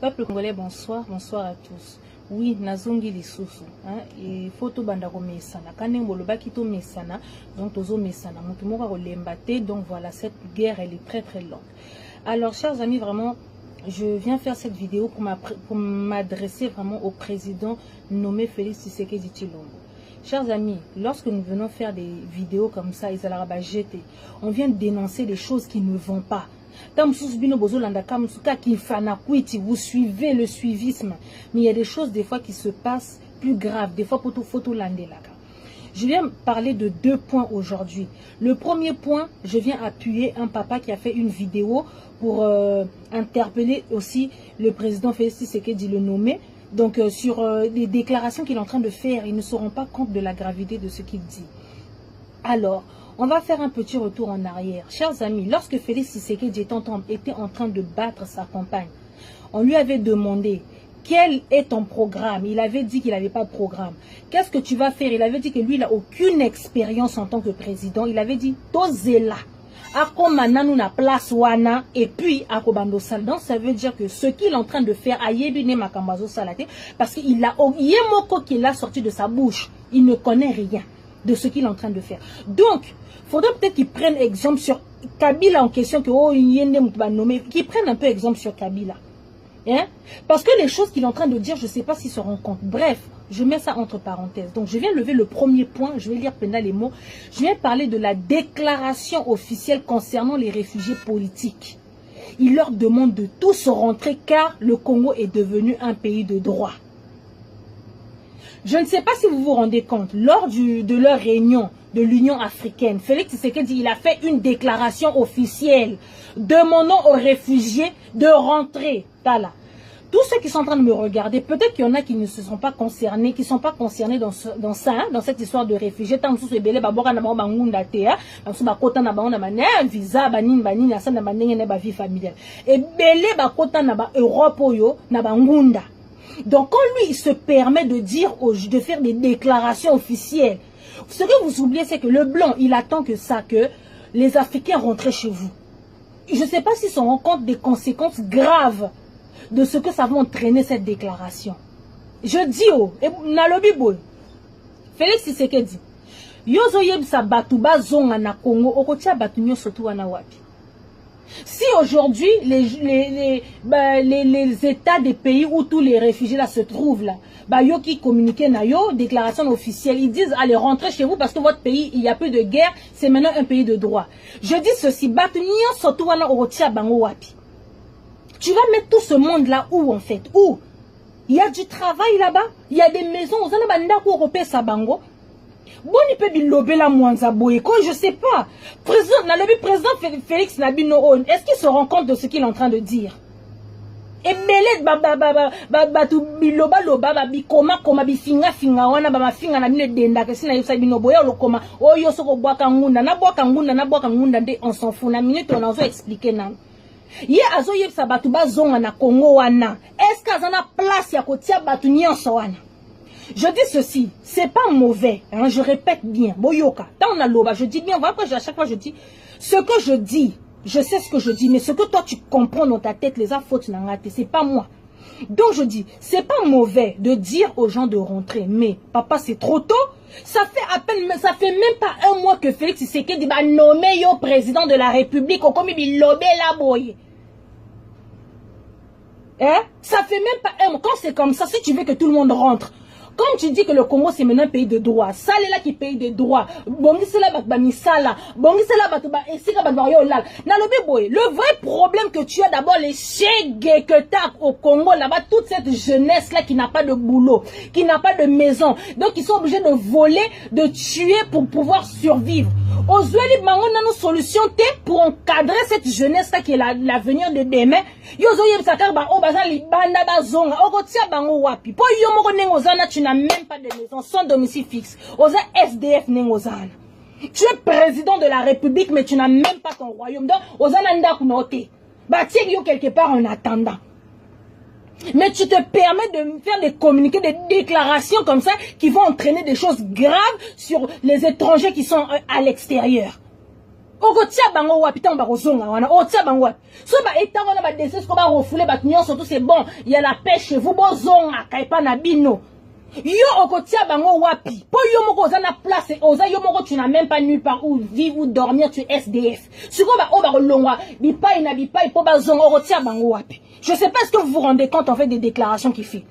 Peuple congolais, bonsoir, bonsoir à tous. Oui, nazongi lisusu. Et photo bandako mesana. Kanengo le bakito mesana. Donc tozo mesana. Mutumoko kolembate. Donc voilà, cette guerre elle est très très longue. Alors chers amis, vraiment, je viens faire cette vidéo pour m'adresser vraiment au président nommé Félix Tshisekedi Tshilombo. Chers amis, lorsque nous venons faire des vidéos comme ça, on vient dénoncer des choses qui ne vont pas. Vous suivez le suivisme, mais il y a des choses des fois qui se passent plus graves, des fois photo landelaka. Je viens parler de 2 points aujourd'hui. Le premier point, je viens appuyer un papa qui a fait une vidéo pour interpeller aussi le président Félix Tshisekedi, le nommé. Donc sur les déclarations qu'il est en train de faire, ils ne se rendent pas compte de la gravité de ce qu'il dit. Alors, on va faire un petit retour en arrière. Chers amis, lorsque Félix Tshisekedi était en train de battre sa campagne, on lui avait demandé quel est ton programme. Il avait dit qu'il n'avait pas de programme. Qu'est-ce que tu vas faire? Il avait dit que lui, il n'a aucune expérience en tant que président. Il avait dit, Tozela. Na place wana et puis akobando sal. Donc ça veut dire que ce qu'il est en train de faire ayebine makambazo salate parce qu'il a yemoko qu'il a sorti de sa bouche, il ne connaît rien de ce qu'il est en train de faire. Donc faudrait peut-être qu'il prenne exemple sur Kabila en question que oh yende mutba nommé, qu'il prenne un peu exemple sur Kabila. Hein? Parce que les choses qu'il est en train de dire, je ne sais pas s'il se rend compte. Bref, je mets ça entre parenthèses. Donc, je viens lever le premier point. Je vais lire les mots. Je viens parler de la déclaration officielle concernant les réfugiés politiques. Il leur demande de tous rentrer car le Congo est devenu un pays de droit. Je ne sais pas si vous vous rendez compte. Lors de leur réunion de l'Union africaine, Félix Tshisekedi, il a fait une déclaration officielle demandant aux réfugiés de rentrer. Tala. Tous ceux qui sont en train de me regarder, peut-être qu'il y en a qui ne se sont pas concernés, qui ne sont pas concernés dans cette histoire de réfugiés. Tant que vous avez un visa, vie familiale. Et Europe donc quand lui il se permet de dire de faire des déclarations officielles, ce que vous oubliez c'est que le blanc il attend que ça, que les Africains rentrent chez vous. Je ne sais pas s'ils se rendent compte des conséquences graves de ce que ça va entraîner cette déclaration. Je dis nalobi boy Félix Tshisekedi yozo yebisa batu bazonga na Congo okotia batu nyoso tu wana wapi. Si aujourd'hui les états des pays où tous les réfugiés là se trouvent là, yo qui communiquent na yo déclaration officielle, ils disent allez rentrer chez vous parce que votre pays il n'y a plus de guerre, c'est maintenant un pays de droit. Je dis ceci, tu vas mettre tout ce monde là où en fait? Où? Il y a du travail là-bas, il y a des maisons, bon, il peut bilober la mwanza boye, je sais pas. Président Félix Nabino, est-ce qu'il se rend compte de ce qu'il est en train de dire? Et belé tu biloba loba bikoma koma bifinga finga wana ba mafinga na bino denda ke sina yosa bino boya lokoma oyo soko bwaka ngunda na bwaka ngunda nde on s'en fout na minute on a expliquer na. Ye azo yebisa batu bazonga na Congo wana. Est-ce que azana place ya kotia batu nyonso wana? Je dis ceci, c'est pas mauvais, hein, je répète bien, boyoka, tant on a loba, je dis bien, après à chaque fois je dis, ce que je dis, je sais ce que je dis, mais ce que toi tu comprends dans ta tête, les fautes c'est pas moi. Donc je dis, c'est pas mauvais de dire aux gens de rentrer, mais papa c'est trop tôt, ça fait même pas un mois que Félix Tshisekedi va nommer yo président de la République, comme il lobé la boye. Hein? Ça fait même pas un mois, quand c'est comme ça, si tu veux que tout le monde rentre, comme tu dis que le Congo c'est maintenant un pays de droit, ça là qui paye des droits. Le vrai problème que tu as d'abord les chèques que tu as au Congo là-bas, toute cette jeunesse là qui n'a pas de boulot, qui n'a pas de maison, donc ils sont obligés de voler, de tuer pour pouvoir survivre. Aujourd'hui, on a une solution pour encadrer cette jeunesse là qui est l'avenir de demain. Tu n'as même pas de maison, sans domicile fixe. Oza SDF nengozana. Tu es président de la République, mais tu n'as même pas ton royaume. Donc, oza nanda kunote. Bâtir yo quelque part en attendant. Mais tu te permets de faire des communiqués, des déclarations comme ça qui vont entraîner des choses graves sur les étrangers qui sont à l'extérieur. Okotia bango wapi tant ba kozonga wana otia bango wapi so ba etango na ba décès ko ba refoulé ba tunyo surtout c'est bon il y a la paix chez vous bozonga kaipa na bino yo okotia bango wapi po yo moko oza na place oza yo moko tu n'as même pas nulle part où vivre ou dormir tu es SDF siko ba o ba kolongwa bipai na bipai po ba zonga okotia bango wapi je sais pas ce que vous vous rendez compte en fait des déclarations qu'il fait.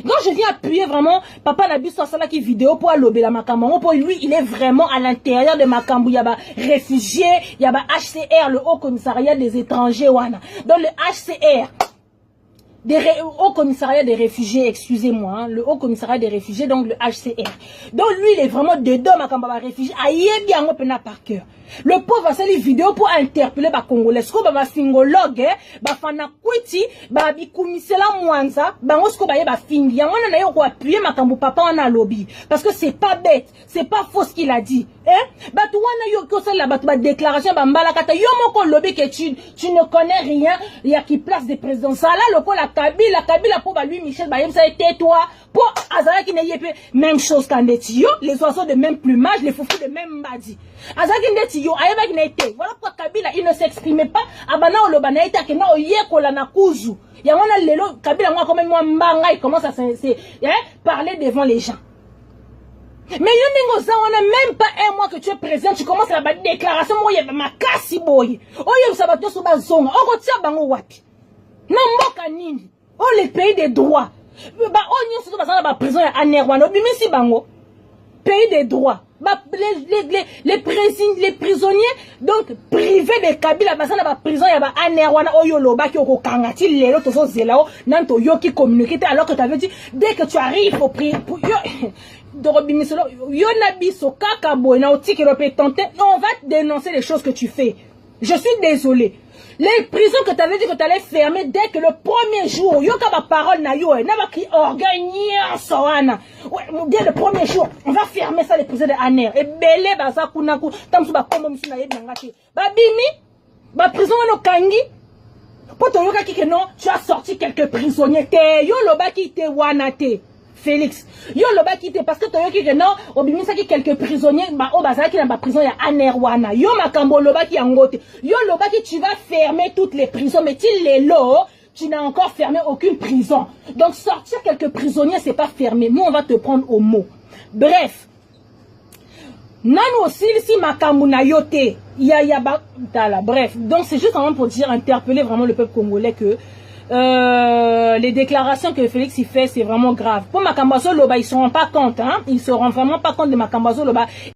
Donc je viens appuyer vraiment Papa Nabi Sossala qui vidéo pour allober la Makambo. Pour lui, il est vraiment à l'intérieur de Makambo. Il y a des réfugiés, il y a HCR, le Haut Commissariat des étrangers. Dans le HCR, Haut Commissariat des réfugiés, excusez-moi, hein, le Haut Commissariat des réfugiés, donc le HCR. Donc lui, il est vraiment dedans Makambo réfugié. Aïe bien, on peut n'a par cœur. Le pauvre a fait une vidéo pour interpeller les Congolais. Ce qu'on va fingologue, fana kwiti, bikumisela mwanza, ngosko ba yeba fingi. Yangwana na yo ko appuyer makambo papa wana lobby parce que c'est pas bête, c'est pas faux ce qu'il a dit. Batu wana yo ko la batu ba déclaration ba mbala kata yo moko lobby que tu ne connais rien, il y a qui place des présidents. Ça là loko la Kabila pour lui Michel Bayem ça était toi pour Azara qui n'ayait pas même chose qu'Andeti yo, les oiseaux de même plumage, les foufous de même badi. Azara qui n'était yo, ayeba qui n'était. Voilà pourquoi Kabila il ne s'exprimait pas. Abana olobana ita que na oyekola na kuzu. Yangona lelo Kabila moi comme moi mbanga il commence à parler devant les gens. Mais yo n'engoza on a même pas un mois que tu es président, tu commences à la déclaration moi yeba makasi boy. Oye sabato so bazonga, okotia bango wapi. Non mboka nini? Oh les pays des droits. Ba onyo surtout bazana ba prison ya anerwana obimisi bango. Pays des droits. Les prisonniers donc privés de Kabila bazana ba prison ya ba anerwana oyo loba ki okokanga ti lelo tozo zelao nanto yo ki communiquer alors que tu avais dit dès que tu arrives au prix yo dorobimisolo yo nabiso kaka boy na otiki repetante on va te dénoncer les choses que tu fais. Je suis désolé. Les prisons que tu avais dit que tu allais fermer dès que le premier jour, yo ka ba parole na yo, na ba ki organier soana. Dès le premier jour, on va fermer ça les prisons de Aner. Et belé ba sa kunaku, tamsu ba kombo msuna yeb ngati. Ba bimi, ba prison no kangi. Poto yo ka ki que non, tu as sorti quelques prisonniers te, yo loba ki te wana te. Félix, yo loba quitté parce que toyo ki que non, obimisa ki quelques prisonniers ba o bazaki na ba prison ya Anerwana. Yo makambo loba ki angote. Yo loba ki tu vas fermer toutes les prisons mais tu les lo, tu n'as encore fermé aucune prison. Donc sortir quelques prisonniers c'est pas fermé. Nous on va te prendre au mot. Bref. Nano aussi si makambo na yote, ya ba tala. Bref, donc c'est juste vraiment pour dire interpeller vraiment le peuple congolais que les déclarations que Félix y fait, c'est vraiment grave. Pour Makambazo Loba, ils ne se rendent pas compte, hein. Ils se rendent vraiment pas compte de Makambazo Loba.